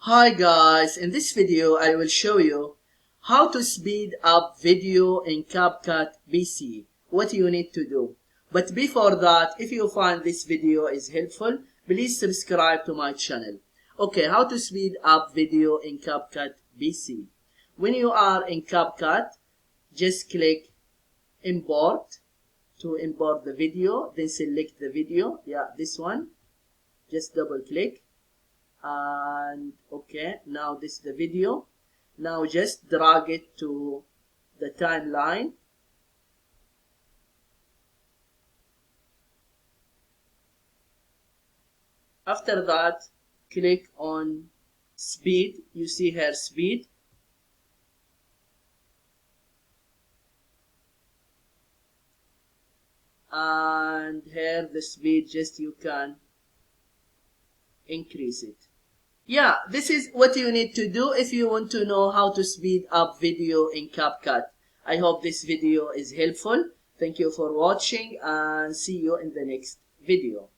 Hi guys, in this video I will show you how to speed up video in Capcut PC. What you need to do. But before that, if you find this video is helpful, please subscribe to my channel. Okay, how to speed up video in Capcut PC. When you are in Capcut, just click import to import the video, then select the video. Yeah, this one. Just double click. And okay, now this is the video. Now just drag it to the timeline. After that, click on speed. You see here speed. And here the speed, just you can increase it. Yeah, this is what you need to do if you want to know how to speed up video in Capcut. I hope this video is helpful. Thank you for watching and see you in the next video.